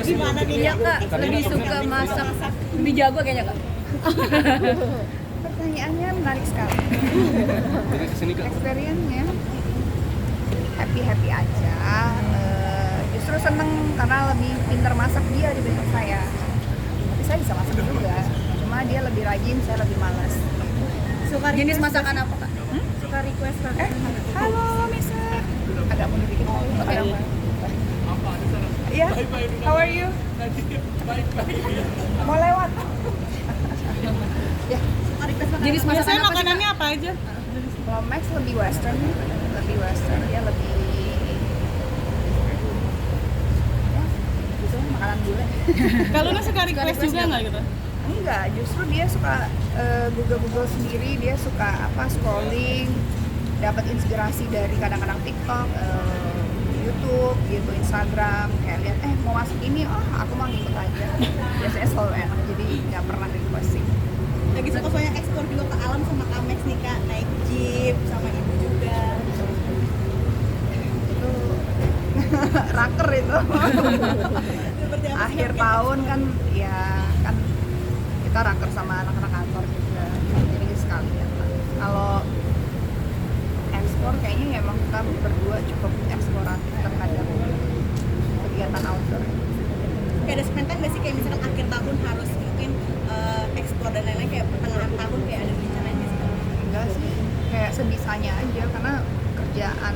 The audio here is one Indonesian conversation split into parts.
gimana nih Iya kak, lebih suka masak, lebih jago kayaknya kak. Pertanyaannya menarik sekali. Jadi kesini kak. Experience-nya happy aja. Justru seneng karena lebih pintar masak dia dibanding saya. Tapi saya bisa masak juga. Cuma dia lebih rajin, saya lebih malas. suka Jenis request masakan apa kak? suka request Halo, Misa. Agak mundur dikit. Oke. Iya. How are you? Mau lewat. Ya. Jenis masakan biasanya apa sih makanannya kak? apa aja? Kalau Max lebih western, dia lebih ya, gitu makanan bule. Kalau lu suka request request juga nggak gitu? Enggak, justru dia suka Google sendiri, dia suka scrolling, dapat inspirasi dari kadang-kadang TikTok, YouTube, gitu, Instagram, kayak lihat mau masuk ini, aku mau ngikut aja. Biasanya selalu enak, jadi nggak pernah request sih. Lagi suka soalnya ekspor juga ke alam sama Kamex nih kak, naik jeep sama ibu juga. Itu raker itu. Seperti apa sih, Akhir Kak? tahun kan ya kan kita raker sama anak-anak kantor juga, jadi sekalian lah. Kalau ekspor kayaknya ya emang kita berdua cukup eksploratif terhadap kegiatan outdoor. Kayak ada spend time nggak sih, kayak misalkan akhir tahun harus mungkin ekspor dan lain-lain, kayak pertengahan tahun kayak ada rencana nggak sih? Enggak sih, kayak sebisanya aja karena kerjaan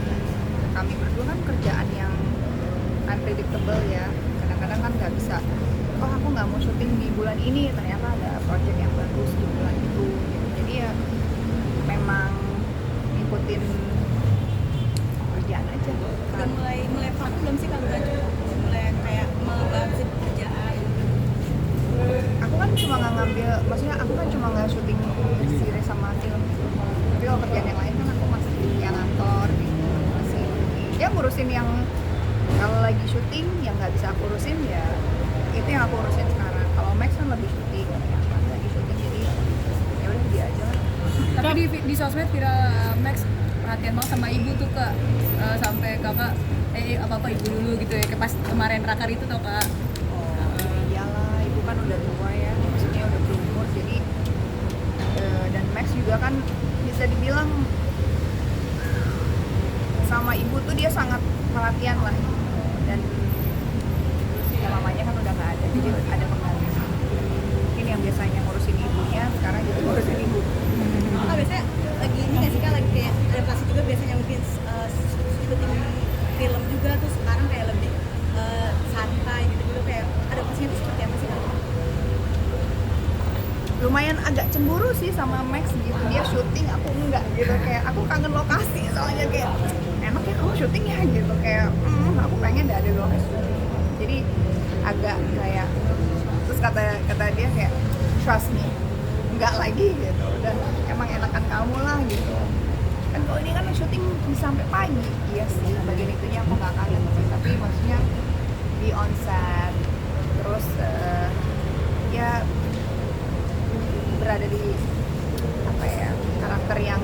kami berdua kan kerjaan yang unpredictable ya. Kadang-kadang kan nggak bisa, aku nggak mau syuting di bulan ini, ternyata ada project yang bagus di bulan itu gitu. Jadi ya memang ngikutin kerjaan aja. Udah mulai vakum belum sih kalau nggak cukup? Mulai kayak membahas pekerjaan. Aku kan cuma nggak ngambil, maksudnya aku kan cuma nggak syuting series sama film gitu. Tapi kalau kerjaan yang lain kan aku masih yang kantor gitu, masih ya ngurusin yang kalau lagi syuting yang nggak bisa aku urusin ya itu yang aku urusin sekarang. Kalau Max kan lebih syuting, yang kan lagi syuting, jadi ya udah dia aja lah. Tapi di sosmed viral Max perhatian banget sama ibu tuh kak. Sampai kakak apa ibu dulu gitu ya, kayak pas kemarin rakar itu tuh kak. Iyalah, ibu kan udah tua ya, maksudnya udah berumur, jadi dan Max juga kan bisa dibilang sama ibu tuh dia sangat perhatian lah, dan ya mamanya kan udah nggak ada, jadi ada pengganti. Mungkin yang biasanya ngurusin ibunya sekarang jadi ngurusin ibu. Kak biasanya lagi ini nggak sih kak, lagi kayak adaptasi juga biasanya mungkin syuting film juga tuh sekarang kayak lebih santai gitu kayak adaptasinya tuh seperti apa sih kak? Lumayan agak cemburu sih sama Max gitu, dia syuting aku enggak gitu, kayak aku kangen lokasi soalnya, kayak enak ya kamu syuting ya gitu, kayak aku pengen ada lokasi syuting. Jadi agak kayak, terus kata dia kayak trust me, enggak lagi gitu, dan emang enakan kamu lah gitu. Kan kalau ini kan syuting bisa sampai pagi, iya sih bagian itunya aku nggak kangen sih, tapi maksudnya di onset terus ya berada di apa ya, karakter yang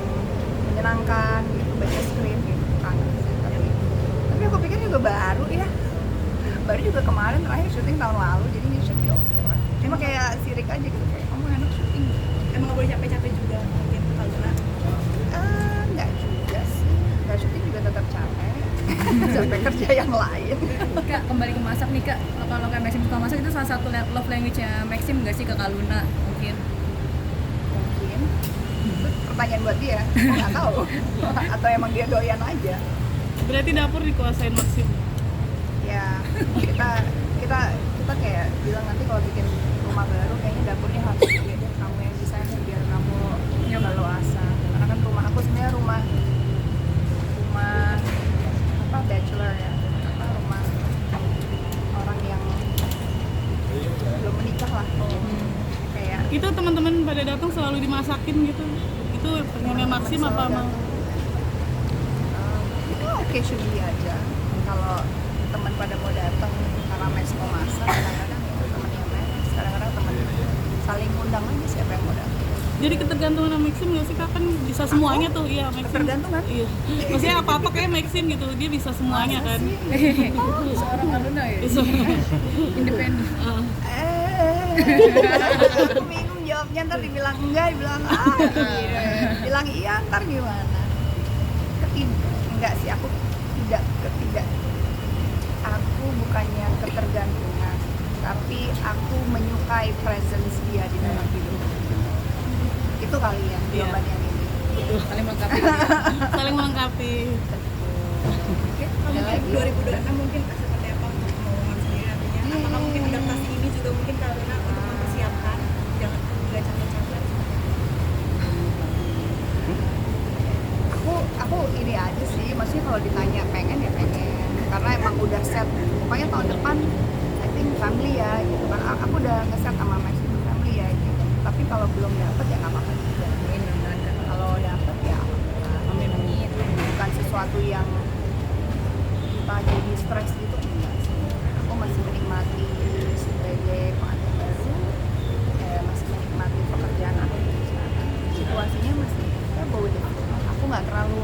menyenangkan gitu, baca skrip gitu, kangen sih. Tapi aku pikir juga baru juga kemarin terakhir syuting tahun lalu, jadi ini should be okay lah. Cuma kayak sirik aja gitu, kayak kamu enak syuting. Emang nggak boleh capek-capek juga mungkin kalau kena? Nggak juga sih, nggak syuting juga tetap capek. Capek kerja yang lain. Kak, kembali ke masak nih kak. Kalau kayak Maxim suka masak itu salah satu love language-nya Maxim nggak sih ke Kak Luna mungkin? Mungkin itu pertanyaan buat dia, aku nggak tahu. Atau emang dia doyan aja. Berarti dapur dikuasain Maxim? Ya kita kayak bilang nanti kalau bikin rumah baru kayaknya dapurnya harus gede deh, kamu yang desain biar kamu nggak luasa. Karena kan rumah aku sebenarnya rumah apa, bachelor ya, rumah orang yang belum menikah lah. Kayak Itu teman-teman pada datang selalu dimasakin gitu? Itu pengennya Maxim apa mau? itu occasionally aja. Kalau teman pada mau datang karena Max mau masak, kadang-kadang itu temennya Max, kadang-kadang temen saling undang aja siapa yang mau datang. Jadi ketergantungan sama Maxim nggak sih kak? Kan bisa semuanya tuh, iya Maxim. Ketergantungan? Iya. Maksudnya apa-apa kayak Maxim gitu, dia bisa semuanya kan. Seorang Kak Luna ya? Independen. Aku bingung jawabnya, ntar dibilang enggak, dibilang gitu. Bilang iya, ntar gimana? Enggak sih, aku tidak. Aku bukannya ketergantungan, tapi aku menyukai presence dia di dalam hidup. Itu kali ya jawaban yang ini. Saling melengkapi. Saling melengkapi. Oke, kalau mungkin 2026 mungkin seperti apa untuk pengumuman sendiri nantinya? Apakah mungkin adaptasi ini juga mungkin karena untuk mempersiapkan jangan nggak capek-capek? Aku ini aja sih, maksudnya kalau ditanya pengen ya pengen, karena emang udah set. Pokoknya tahun depan I think family ya gitu kan. Aku udah ngeset sama Max itu family ya gitu. Tapi kalau belum dapet ya nggak apa-apa juga. Kalau dapet ya Amin. bukan sesuatu yang kita jadi stres gitu, enggak sih. Aku masih menikmati sebagai pengantin baru, masih menikmati pekerjaan aku di sana. Situasinya masih ya bawa deh. Aku nggak terlalu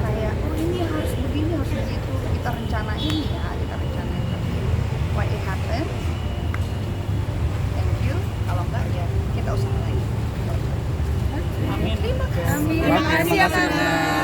kayak oh ini harus begini harus begitu, kita rencanain ya kita rencanain, tapi when it happen thank you, kalau enggak ya kita usaha lagi. Amin. Terima kasih. Amin. Terima kasih ya Kak.